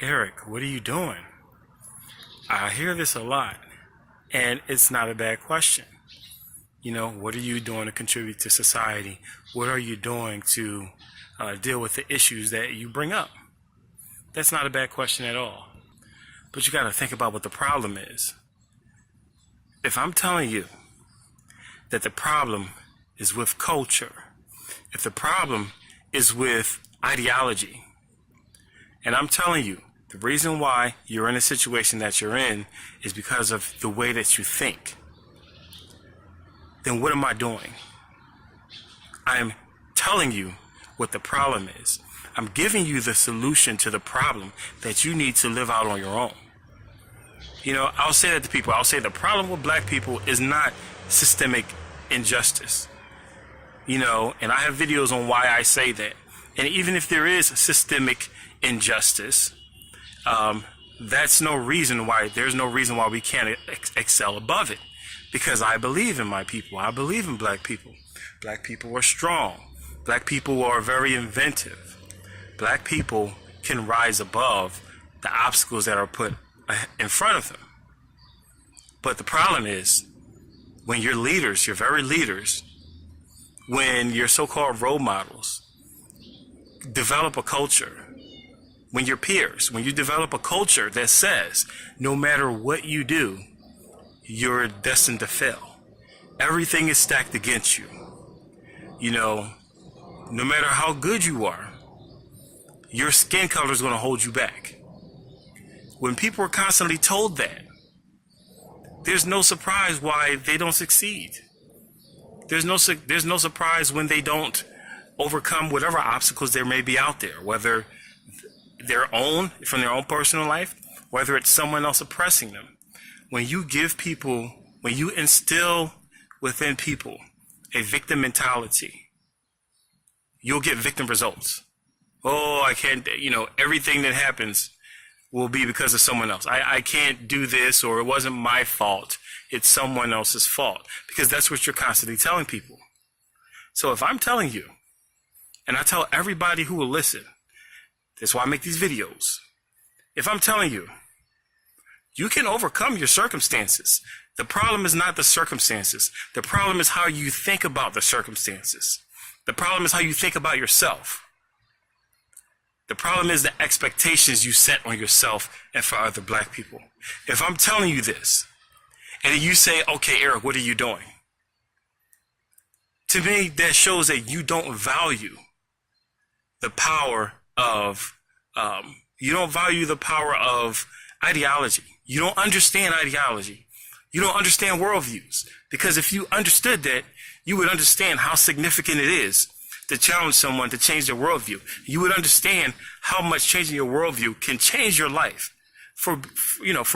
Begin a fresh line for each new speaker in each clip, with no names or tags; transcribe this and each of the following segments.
Eric, what are you doing? I hear this a lot, and it's not a bad question. What are you doing to contribute to society? What are you doing to deal with the issues that you bring up? That's not a bad question at all. But you got to think about what the problem is. If I'm telling you that the problem is with culture, if the problem is with ideology, and I'm telling you the reason why you're in a situation that you're in is because of the way that you think, then what am I doing? I'm telling you what the problem is. I'm giving you the solution to the problem that you need to live out on your own. I'll say that to people. I'll say the problem with black people is not systemic injustice. And I have videos on why I say that. And even if there is systemic injustice, there's no reason why we can't excel above it. Because I believe in my people. I believe in black people. Black people are strong. Black people are very inventive. Black people can rise above the obstacles that are put in front of them. But the problem is, when your leaders, your very leaders, when your so-called role models develop a culture, when your peers, when you develop a culture that says, no matter what you do, you're destined to fail. Everything is stacked against you. No matter how good you are, your skin color is going to hold you back. When people are constantly told that, there's no surprise why they don't succeed. There's no surprise when they don't overcome whatever obstacles there may be out there, whether from their own personal life, whether it's someone else oppressing them. When you instill within people a victim mentality, you'll get victim results. Oh, I can't, everything that happens will be because of someone else. I can't do this, or it wasn't my fault. It's someone else's fault. Because that's what you're constantly telling people. So if I'm telling you, and I tell everybody who will listen, that's why I make these videos. If I'm telling you, you can overcome your circumstances. The problem is not the circumstances. The problem is how you think about the circumstances. The problem is how you think about yourself. The problem is the expectations you set on yourself and for other black people. If I'm telling you this, and you say, okay, Eric, what are you doing? To me, that shows that you don't value the power of, ideology. You don't understand ideology. You don't understand worldviews. Because if you understood that, you would understand how significant it is to challenge someone to change their worldview. You would understand how much changing your worldview can change your life for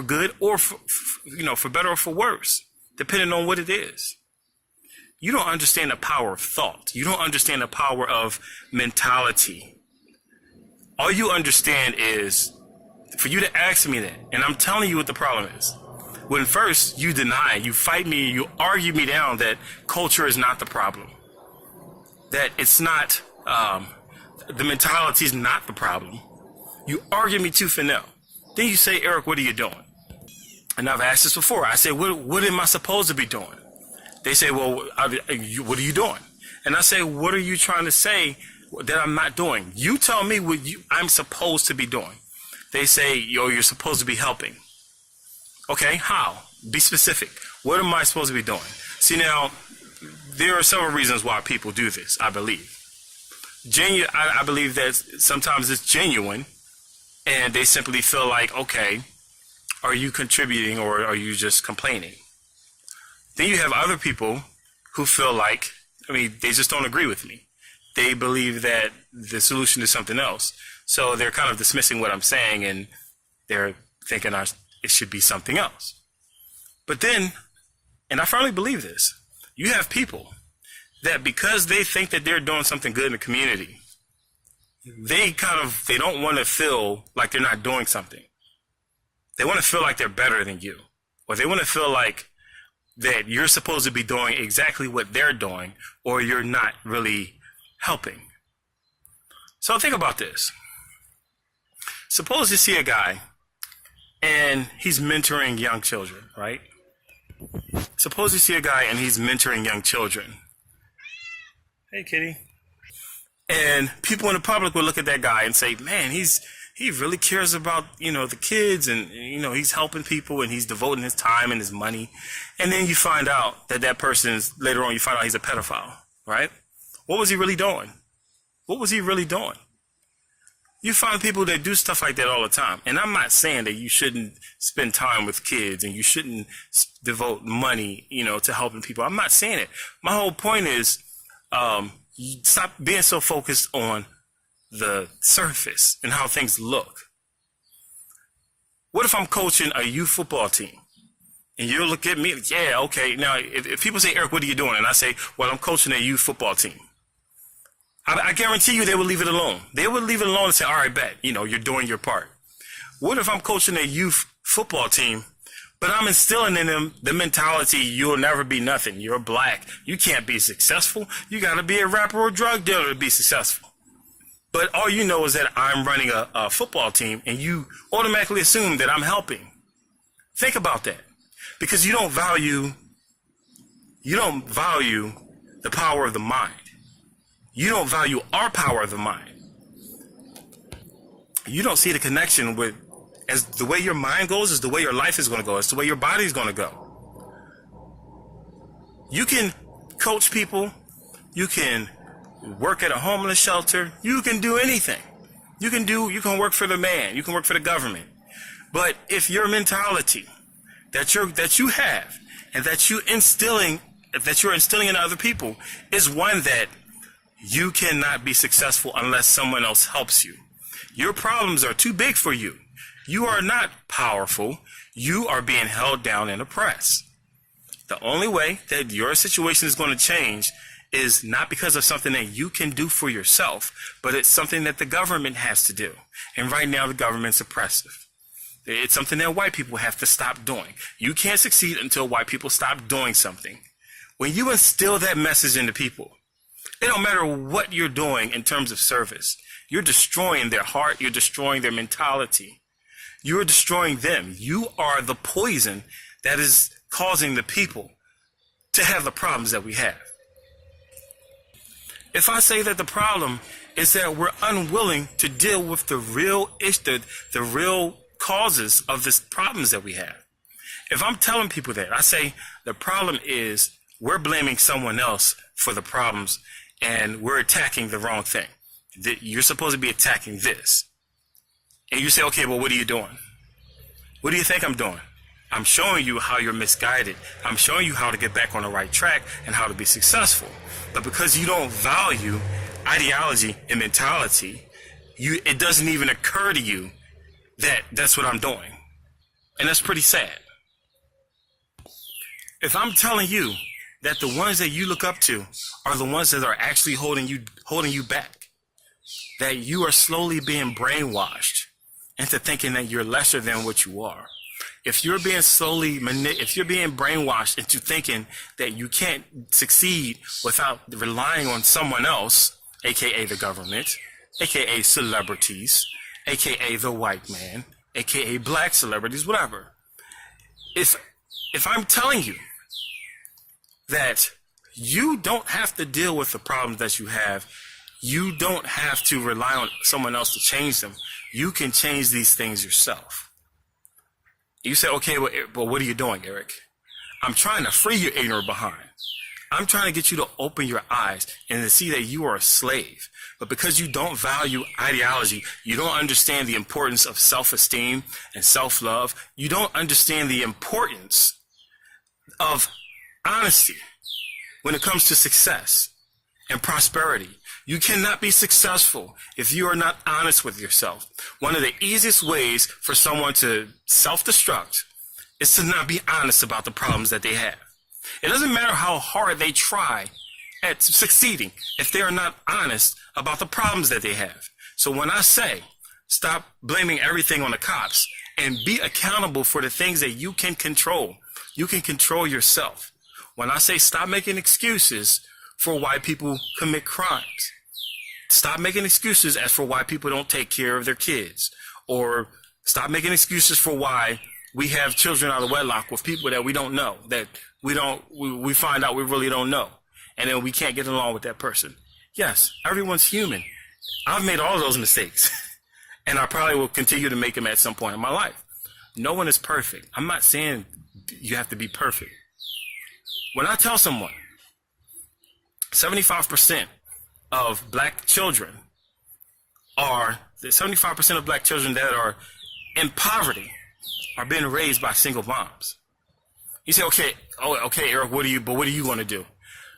good, or for better or for worse, depending on what it is. You don't understand the power of thought. You don't understand the power of mentality. All you understand is for you to ask me that, and I'm telling you what the problem is. When first you deny, you fight me, you argue me down that culture is not the problem. That it's not, the mentality is not the problem. You argue me tooth and nail. Then you say, Eric, what are you doing? And I've asked this before. I say, what am I supposed to be doing? They say, well, what are you doing? And I say, what are you trying to say that I'm not doing? You tell me what I'm supposed to be doing. They say, you're supposed to be helping. Okay, how? Be specific. What am I supposed to be doing? See, now, there are several reasons why people do this, I believe. I believe that sometimes it's genuine, and they simply feel like, okay, are you contributing or are you just complaining? Then you have other people who feel like, they just don't agree with me. They believe that the solution is something else. So they're kind of dismissing what I'm saying, and they're thinking it should be something else. But then, and I firmly believe this, you have people that because they think that they're doing something good in the community, they don't want to feel like they're not doing something. They want to feel like they're better than you. Or they want to feel like that you're supposed to be doing exactly what they're doing, or you're not really helping. So think about this. Suppose you see a guy and he's mentoring young children, right? Suppose you see a guy and he's mentoring young children. Hey, kitty. And people in the public will look at that guy and say, man, he really cares about, the kids, and, he's helping people and he's devoting his time and his money. And then you find out that later on you find out he's a pedophile, right? What was he really doing? What was he really doing? You find people that do stuff like that all the time. And I'm not saying that you shouldn't spend time with kids and you shouldn't devote money, to helping people. I'm not saying it. My whole point is, you stop being so focused on the surface and how things look. What if I'm coaching a youth football team and you'll look at me, yeah, okay. Now, if people say, Eric, what are you doing? And I say, well, I'm coaching a youth football team. I guarantee you they will leave it alone. They will leave it alone and say, all right, bet, you're doing your part. What if I'm coaching a youth football team, but I'm instilling in them the mentality, you'll never be nothing. You're black. You can't be successful. You got to be a rapper or drug dealer to be successful. But all you know is that I'm running a football team and you automatically assume that I'm helping. Think about that. Because you don't value the power of the mind. You don't value our power of the mind. You don't see the connection with, as the way your mind goes is the way your life is going to go. It's the way your body is going to go. You can coach people. You can work at a homeless shelter. You can do anything. You can work for the man. You can work for the government. But if your mentality that you have and that you're instilling in other people is one that you cannot be successful unless someone else helps you. Your problems are too big for you. You are not powerful. You are being held down and oppressed. The only way that your situation is going to change is not because of something that you can do for yourself, but it's something that the government has to do. And right now the government's oppressive. It's something that white people have to stop doing. You can't succeed until white people stop doing something. When you instill that message into people, it don't matter what you're doing in terms of service. You're destroying their heart. You're destroying their mentality. You're destroying them. You are the poison that is causing the people to have the problems that we have. If I say that the problem is that we're unwilling to deal with the real issue, the real causes of this problems that we have. If I'm telling people that, I say the problem is we're blaming someone else for the problems and we're attacking the wrong thing. You're supposed to be attacking this. And you say, okay, well, what are you doing? What do you think I'm doing? I'm showing you how you're misguided. I'm showing you how to get back on the right track and how to be successful. But because you don't value ideology and mentality, it doesn't even occur to you that that's what I'm doing. And that's pretty sad. If I'm telling you that the ones that you look up to are the ones that are actually holding you back, that you are slowly being brainwashed into thinking that you're lesser than what you are. If you're being brainwashed into thinking that you can't succeed without relying on someone else, aka the government, aka celebrities, aka the white man, aka black celebrities, whatever. If I'm telling you that you don't have to deal with the problems that you have, you don't have to rely on someone else to change them. You can change these things yourself. You say, okay, well, what are you doing, Eric? I'm trying to free your ignorant behind. I'm trying to get you to open your eyes and to see that you are a slave. But because you don't value ideology, you don't understand the importance of self-esteem and self-love. You don't understand the importance of honesty when it comes to success and prosperity. You cannot be successful if you are not honest with yourself. One of the easiest ways for someone to self-destruct is to not be honest about the problems that they have. It doesn't matter how hard they try at succeeding if they are not honest about the problems that they have. So when I say stop blaming everything on the cops and be accountable for the things that you can control yourself. When I say stop making excuses for why people commit crimes. Stop making excuses as for why people don't take care of their kids or stop making excuses for why we have children out of wedlock with people that we don't know, that we find out we really don't know, and then we can't get along with that person. Yes, everyone's human. I've made all those mistakes, and I probably will continue to make them at some point in my life. No one is perfect. I'm not saying you have to be perfect. When I tell someone 75% of black children are, the 75% of black children that are in poverty are being raised by single moms. You say, okay, Eric, what are you going to do?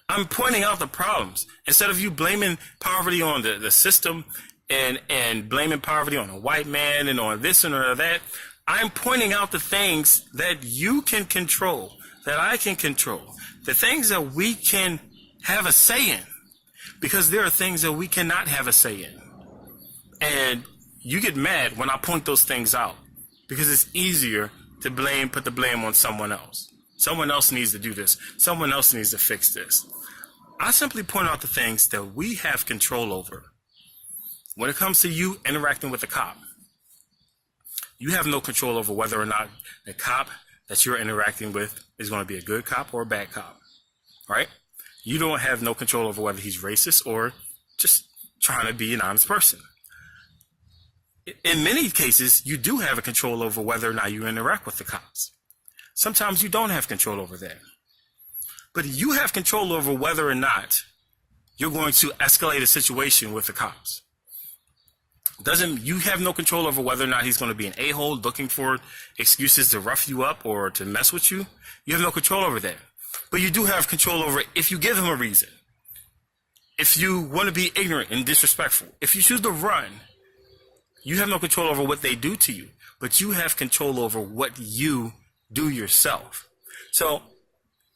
I'm pointing out the problems. Instead of you blaming poverty on the system and blaming poverty on a white man and on this and or that, I'm pointing out the things that you can control, that I can control, the things that we can have a say in, because there are things that we cannot have a say in. And you get mad when I point those things out, because it's easier to put the blame on someone else. Someone else needs to do this. Someone else needs to fix this. I simply point out the things that we have control over. When it comes to you interacting with a cop, you have no control over whether or not the cop that you're interacting with is going to be a good cop or a bad cop, right? You don't have no control over whether he's racist or just trying to be an honest person. In many cases, you do have a control over whether or not you interact with the cops. Sometimes you don't have control over that. But you have control over whether or not you're going to escalate a situation with the cops. You have no control over whether or not he's going to be an a-hole looking for excuses to rough you up or to mess with you. You have no control over that. But you do have control over it if you give him a reason. If you want to be ignorant and disrespectful, if you choose to run, you have no control over what they do to you, but you have control over what you do yourself. So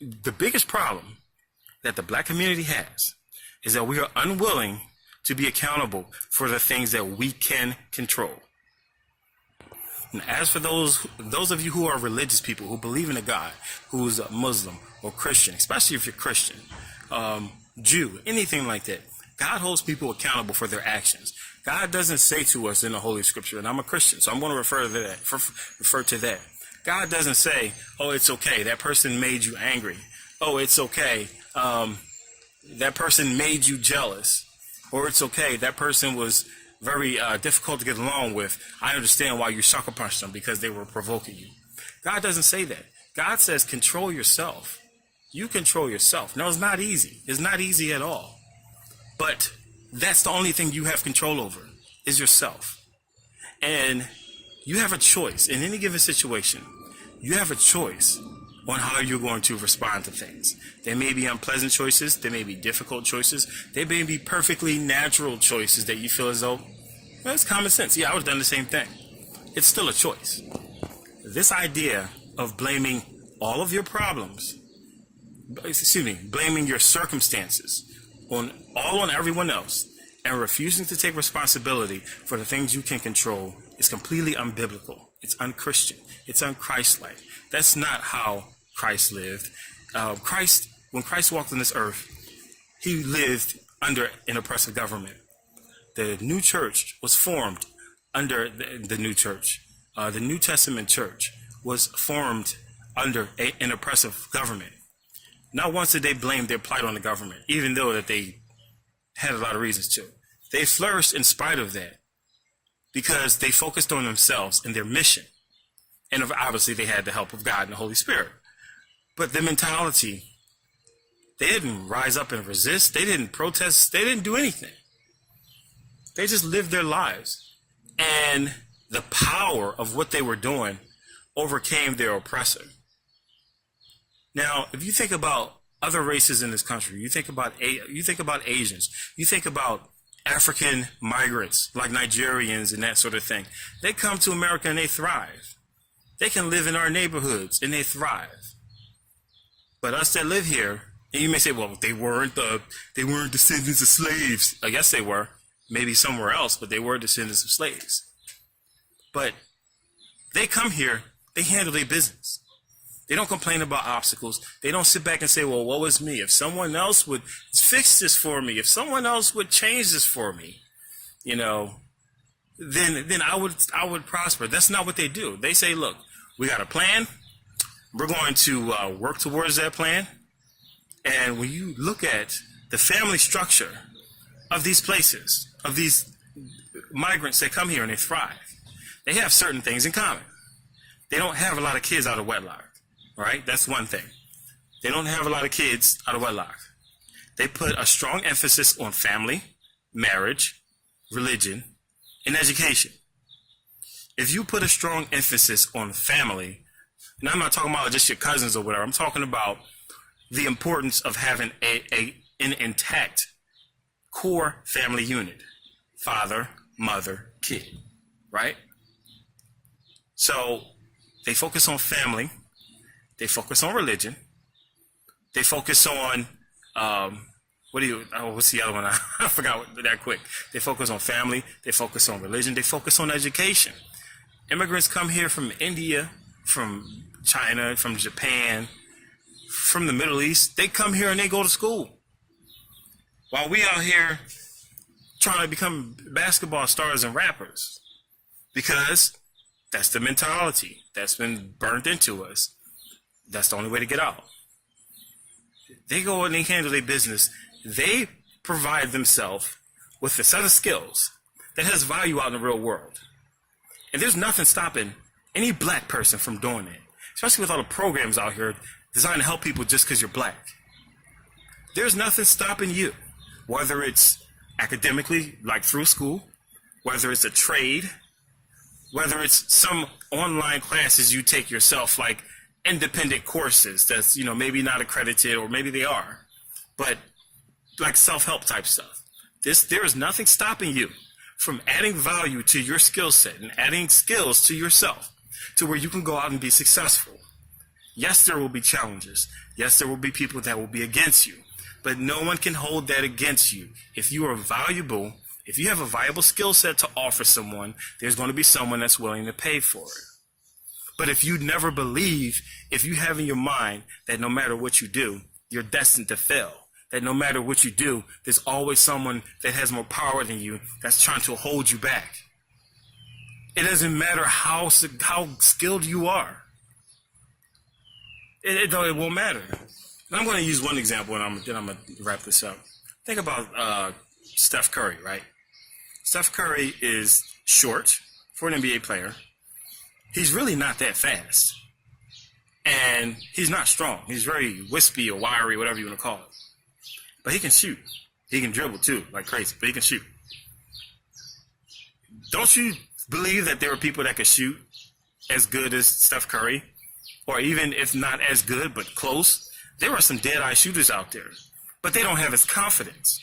the biggest problem that the black community has is that we are unwilling to be accountable for the things that we can control. And as for those of you who are religious people, who believe in a God, who's a Muslim or Christian, especially if you're Christian, Jew, anything like that, God holds people accountable for their actions. God doesn't say to us in the Holy Scripture, and I'm a Christian, so I'm going to refer to that. God doesn't say, oh, it's okay, that person made you angry. Oh, it's okay, that person made you jealous. Or it's okay, that person was very difficult to get along with. I understand why you sucker punched them, because they were provoking you. God doesn't say that. God says control yourself. You control yourself. No, it's not easy. It's not easy at all. But that's the only thing you have control over, is yourself. And you have a choice in any given situation. You have a choice on how you're going to respond to things. There may be unpleasant choices. There may be difficult choices. There may be perfectly natural choices that you feel as though, well, it's common sense. Yeah, I would have done the same thing. It's still a choice. This idea of blaming all of your problems, blaming your circumstances on everyone else and refusing to take responsibility for the things you can control is completely unbiblical. It's unchristian. It's unchristlike. That's not how Christ lived. When Christ walked on this earth, he lived under an oppressive government. The new church was formed under the new church. The New Testament church was formed under an oppressive government. Not once did they blame their plight on the government, even though that they had a lot of reasons to. They flourished in spite of that because they focused on themselves and their mission. And obviously they had the help of God and the Holy Spirit. But the mentality, they didn't rise up and resist. They didn't protest. They didn't do anything. They just lived their lives. And the power of what they were doing overcame their oppressor. Now, if you think about other races in this country, you think about Asians, you think about African migrants like Nigerians and that sort of thing. They come to America and they thrive. They can live in our neighborhoods and they thrive. But us that live here, and you may say, well, they weren't descendants of slaves. I guess they were, maybe somewhere else, but they were descendants of slaves. But they come here, they handle their business. They don't complain about obstacles. They don't sit back and say, well, woe is me. If someone else would fix this for me, if someone else would change this for me, then I would prosper. That's not what they do. They say, look, we got a plan. We're going to work towards that plan. And when you look at the family structure of these places, of these migrants that come here and they thrive, they have certain things in common. They don't have a lot of kids out of wedlock, right? That's one thing. They don't have a lot of kids out of wedlock. They put a strong emphasis on family, marriage, religion, and education. If you put a strong emphasis on family, and I'm not talking about just your cousins or whatever, I'm talking about the importance of having an intact core family unit. Father, mother, kid, right? So they focus on family, they focus on religion, they focus on, what's the other one? I forgot that quick. They focus on family, they focus on religion, they focus on education. Immigrants come here from India, from China, from Japan, from the Middle East. They come here and they go to school. While we out here trying to become basketball stars and rappers, because that's the mentality that's been burned into us. That's the only way to get out. They go and they handle their business. They provide themselves with a set of skills that has value out in the real world. And there's nothing stopping any black person from doing that, especially with all the programs out here designed to help people just because you're black. There's nothing stopping you, whether it's academically, like through school, whether it's a trade, whether it's some online classes you take yourself, like independent courses that's, maybe not accredited, or maybe they are, but like self-help type stuff. There is nothing stopping you from adding value to your skill set and adding skills to yourself to where you can go out and be successful. Yes, there will be challenges. Yes, there will be people that will be against you, but no one can hold that against you. If you are valuable, if you have a viable skill set to offer someone, there's going to be someone that's willing to pay for it. But if you never believe, if you have in your mind that no matter what you do, you're destined to fail, that no matter what you do, there's always someone that has more power than you that's trying to hold you back. It doesn't matter how skilled you are. It won't matter. And I'm going to use one example, and then I'm going to wrap this up. Think about Steph Curry, right? Steph Curry is short for an NBA player. He's really not that fast. And he's not strong. He's very wispy or wiry, whatever you want to call it. But he can shoot. He can dribble too, like crazy, but he can shoot. Don't you believe that there are people that can shoot as good as Steph Curry? Or even if not as good, but close? There are some dead-eye shooters out there, but they don't have his confidence.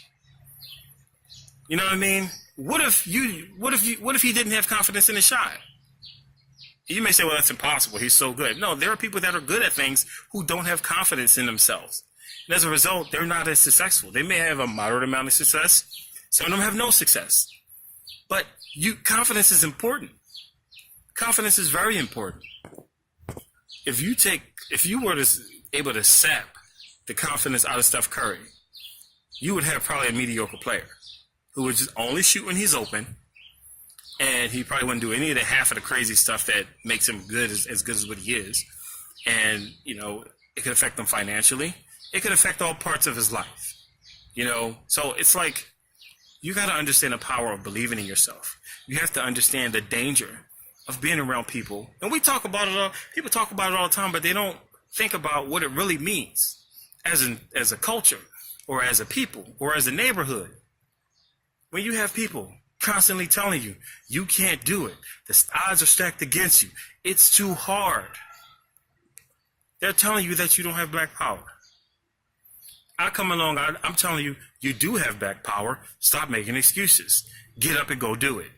You know what I mean? What if he didn't have confidence in his shot? You may say, well, that's impossible. He's so good. No, there are people that are good at things who don't have confidence in themselves. And as a result, they're not as successful. They may have a moderate amount of success. Some of them have no success. But confidence is important. Confidence is very important. If you were able to sap the confidence out of Steph Curry, you would have probably a mediocre player who would just only shoot when he's open, and he probably wouldn't do any of the half of the crazy stuff that makes him good as good as what he is. And, it could affect him financially. It could affect all parts of his life. So it's like, you got to understand the power of believing in yourself. You have to understand the danger of being around people. And we talk about it all. People talk about it all the time, but they don't think about what it really means as a culture, or as a people, or as a neighborhood. When you have people constantly telling you, you can't do it, the odds are stacked against you, it's too hard. They're telling you that you don't have black power. I come along, I'm telling you, you do have black power. Stop making excuses. Get up and go do it.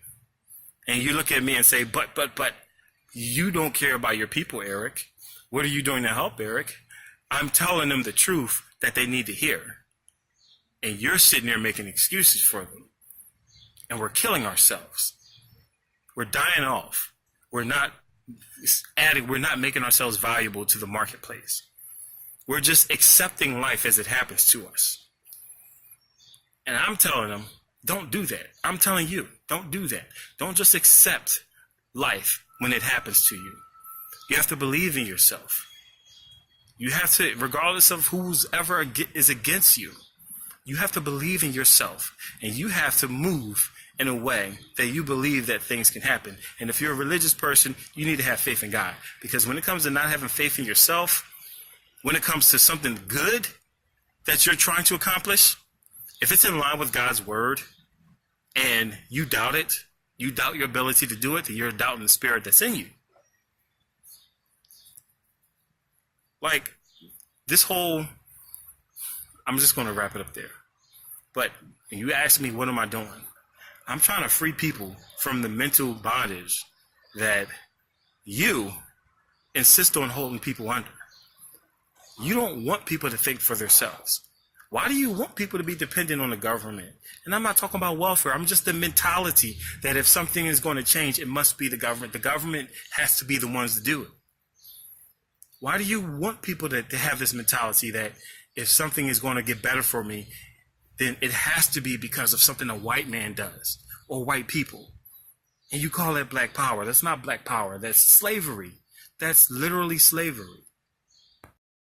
And you look at me and say, but, you don't care about your people, Eric. What are you doing to help, Eric? I'm telling them the truth that they need to hear. And you're sitting there making excuses for them. And we're killing ourselves. We're dying off. We're not making ourselves valuable to the marketplace. We're just accepting life as it happens to us. And I'm telling them, Don't do that. I'm telling you, don't do that. Don't just accept life when it happens to you. You have to believe in yourself. You have to, regardless of who's ever is against you, you have to believe in yourself, and you have to move in a way that you believe that things can happen. And if you're a religious person, you need to have faith in God, because when it comes to not having faith in yourself, when it comes to something good that you're trying to accomplish, if it's in line with God's word and you doubt it, you doubt your ability to do it, then you're doubting the spirit that's in you. Like this whole, I'm just going to wrap it up there. But you ask me, what am I doing? I'm trying to free people from the mental bondage that you insist on holding people under. You don't want people to think for themselves. Why do you want people to be dependent on the government? And I'm not talking about welfare. I'm just the mentality that if something is going to change, it must be the government. The government has to be the ones to do it. Why do you want people to have this mentality that if something is going to get better for me, then it has to be because of something a white man does or white people? And you call that black power. That's not black power. That's slavery. That's literally slavery.